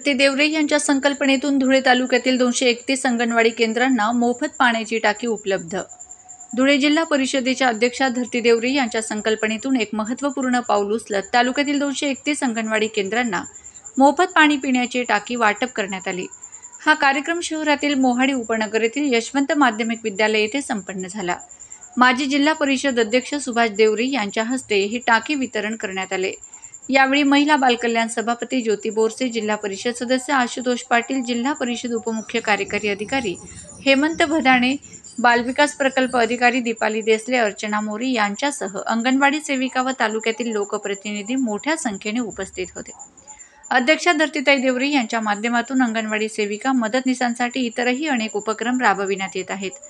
धरती देवरे यांच्या संकल्पनेतून धुळे तालुक्यातील 231 अंगणवाडी केंद्रांना मोफत पाण्याची टाकी उपलब्ध। धुळे जिल्हा परिषदेच्या अध्यक्षा धरती देवरे यांच्या संकल्पनेतून एक महत्त्वपूर्ण पाऊल उचलत तालुक्यातील 231 अंगणवाडी केंद्रांना मोफत पाणी पिण्याची टाकी वाटप करण्यात आली। हा कार्यक्रम शहरातील मोहाडी उपनगर येथील यशवंत माध्यमिक विद्यालय येथे संपन्न झाला। माजी जिल्हा परिषद अध्यक्ष सुभाष देवरे यांच्या हस्ते ही टाकी वितरण करण्यात आले। यावेळी महिला बालकल्याण सभापती ज्योती बोरसे, जिल्हा परिषद सदस्य आशुतोष पाटील, जिल्हा परिषद उपमुख्य कार्यकारी अधिकारी हेमंत भदाणे, बालविकास प्रकल्प अधिकारी दीपाली देसले, अर्चना मोरी यांच्यासह अंगणवाडी सेविका व तालुक्यातील लोकप्रतिनिधी मोठ्या संख्येने उपस्थित होते। अध्यक्षा धरतीताई देवरे यांच्या माध्यमातून अंगणवाडी सेविका मदतनीसांसाठी इतरही अनेक उपक्रम राबविण्यात येत आहेत।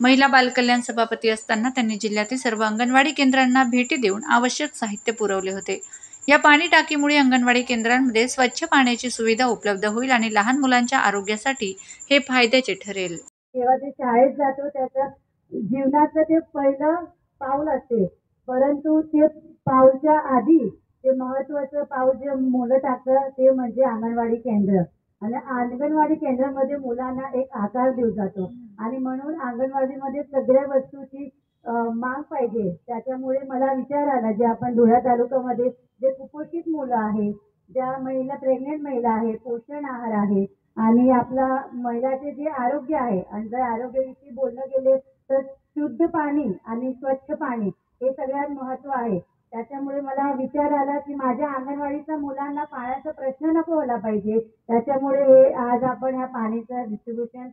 महिला बालकल्याण सभापती असताना त्यांनी जिल्ह्यातील सर्व अंगणवाडी केंद्रांना भेटी देऊन आवश्यक साहित्य पुरवले होते। या पाणी टाकीमुळे अंगणवाडी केंद्रांमध्ये स्वच्छ पाण्याची सुविधा उपलब्ध होईल आणि लहान मुलांच्या आरोग्यासाठी हे फायद्याचे ठरेल। जेव्हा ते शाळेत जातो त्याचं जीवनाचं ते पहिलं पाऊल असते, परंतु ते पाऊलच्या आधी ते महत्त्वाचं पाऊल जे मुलं टाकतं ते म्हणजे अंगणवाडी केंद्र। आणि अंगणवाडी केंद्रामध्ये मुलांना एक आकार दिला जातो आणि म्हणून अंगणवाडीमध्ये सगळ्या वस्तूची माग पाहिजे। त्याच्यामुळे मला विचार आला, जे आपण धुळे तालुक्यामध्ये जे कुपोषित मुलं आहेत, ज्या महिला प्रेग्नेंट महिला आहेत, पोषण आहार आहे आणि आपला महिलाचे जे आरोग्य आहे, आणि जर आरोग्याविषयी बोलणं गेले तर शुद्ध पाणी आणि स्वच्छ पाणी हे सगळ्यात महत्त्व आहे। त्याच्यामुळे मला विचार आला की माझ्या अंगणवाडीच्या मुलांना पाण्याचा प्रश्न नको व्हायला पाहिजे। त्याच्यामुळे हे आज आपण ह्या पाणीचं डिस्ट्रीब्युशन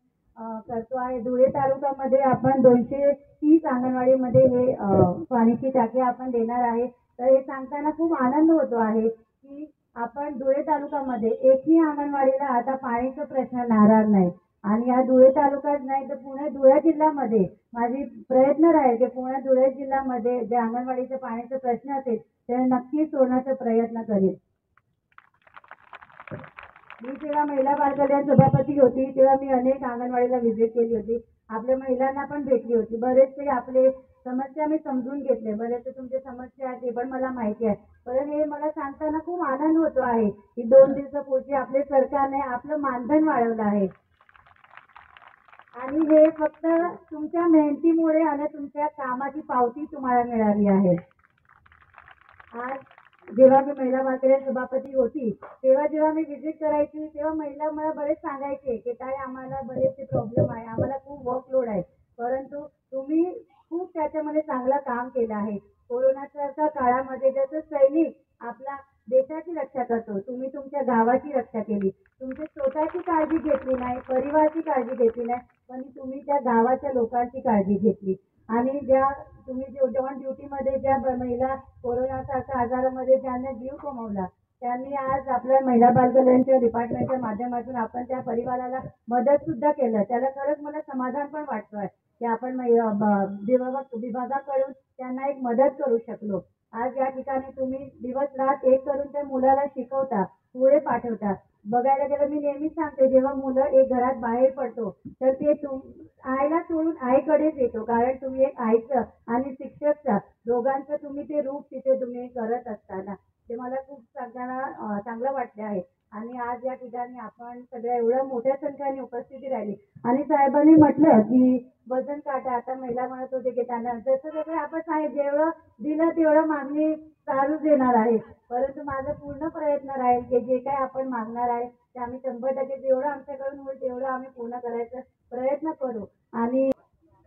करतो आहे। धुळे तालुक्यामध्ये आपण 230 अंगणवाडीमध्ये हे पाण्याची टाकी आपण देणार आहे। तर हे सांगताना खूप आनंद होतो आहे की आपण धुळे तालुक्यामध्ये एकही अंगणवाडीला आता पाण्याचा प्रश्न राहणार नाही। आणि या धुळे तालुक्यात नाही तर पुणे धुळे जिल्ह्यामध्ये माझी प्रयत्न राहील की पुणे धुळे जिल्ह्यामध्ये जे अंगणवाडीचे पाण्याचा प्रश्न असेल ते नक्की सोडण्याचा प्रयत्न करेल। मी जेव्हा महिला बालकल्याण सभापती होती तेव्हा मी अनेक अंगणवाडीला व्हिजिट केली होती, आपल्या महिलांना पण भेटली होती। बरेचसे आपले समस्या मी समजून घेतले, बरेचसे तुमचे समस्या आहेत ते पण मला माहिती आहे। पण हे मला सांगताना खूप आनंद होतो आहे की 2 दिवसापूर्वी आपले सरकारने आपलं मानधन वाढवलं आहे आणि हे फक्त तुमच्या मेहनतीमुळे आणि तुमच्या कामाची पावती तुम्हाला मिळाली आहे। आज जेव्हा मी महिला बालकल्याण सभापती होती तेव्हा जेव्हा मी व्हिजिट करायची तेव्हा महिला मला बरेच सांगायचे की ताई आम्हाला बरेचसे प्रॉब्लेम आहे, आम्हाला खूप वर्कलोड आहे, परंतु तुम्ही खूप त्याच्यामध्ये चांगलं काम केलं आहे। कोरोनाच्या काळामध्ये जसं सैनिक आपला देशाची रक्षा करतो, तुम्ही तुमच्या गावाची रक्षा केली, तुमच्या स्वतःची काळजी घेतली नाही, परिवाराची काळजी घेतली नाही, पण तुम्ही त्या गावाच्या लोकांची काळजी घेतली। आणि ज्या तुम्ही जॉन ड्युटीमध्ये ज्या महिला कोरोनासारख्या आजारामध्ये ज्यांना जीव गमावला त्यांनी आज आपल्या महिला बालकल्याणच्या डिपार्टमेंटच्या माध्यमातून आपण त्या परिवाराला मदत सुद्धा केलं। त्याला खरंच मला समाधान पण वाटतोय की आपण विभागाकडून त्यांना एक मदत करू शकलो। आज या ठिकाणी तुम्ही दिवस रात एक करून त्या मुलाला शिकवता, पुढे पाठवता। बघायला गेलं मी नेहमीच सांगते, जेव्हा मुलं एक घरात बाहेर पडतो तर ते आईला सोडून आईकडेच येतो, कारण तुम्ही एक आईचं आणि शिक्षकचं दोघांचं तुम्ही ते रूप तिथे तुम्ही करत असताना ते मला खूप चांगलं वाटले आहे। आणि आज या ठिकाणी आपण सगळ्या एवढ्या मोठ्या संख्येने उपस्थिती राहिली आणि साहेबांनी म्हटलं की वजन काटा, आता महिला म्हणत होते की त्यांना जसं आपण साहेब जेवढं दिलं तेवढं मागणी चालूच देणार आहे, परंतु माझा पूर्ण प्रयत्न राहील की जे काही आपण मागणार आहे ते आम्ही 100% जेवढं आमच्याकडून होईल तेवढं आम्ही पूर्ण करायचा प्रयत्न करू। आणि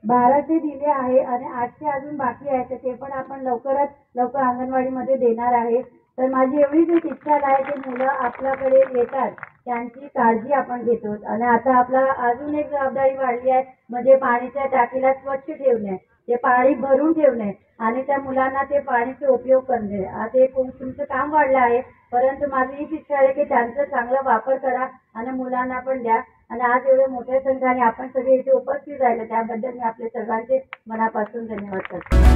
1200 दिले आहे आणि 800 अजून बाकी आहे, तर ते पण आपण लवकरात लवकर अंगणवाडीमध्ये देणार आहे। तर माझी एवढीच एक इच्छा आहे की मुलं आपल्याकडे येतात त्यांची काळजी आपण घेतो। आणि आता आपला अजून एक जबाबदारी वाढली आहे, म्हणजे पाण्याच्या टाकीला स्वच्छ ठेवणे, ते पाणी भरून ठेवणे आणि त्या मुलांना ते पाण्याचा उपयोग करणे। आता हे तुमचं काम वाढलं आहे, परंतु माझी हीच इच्छा आहे की त्यांचा चांगला वापर करा आणि मुलांना पण द्या। आणि आज एवढ्या मोठ्या संख्येने आपण सगळे इथे उपस्थित राहिले त्याबद्दल मी आपले सर्वांचे मनापासून धन्यवाद करते।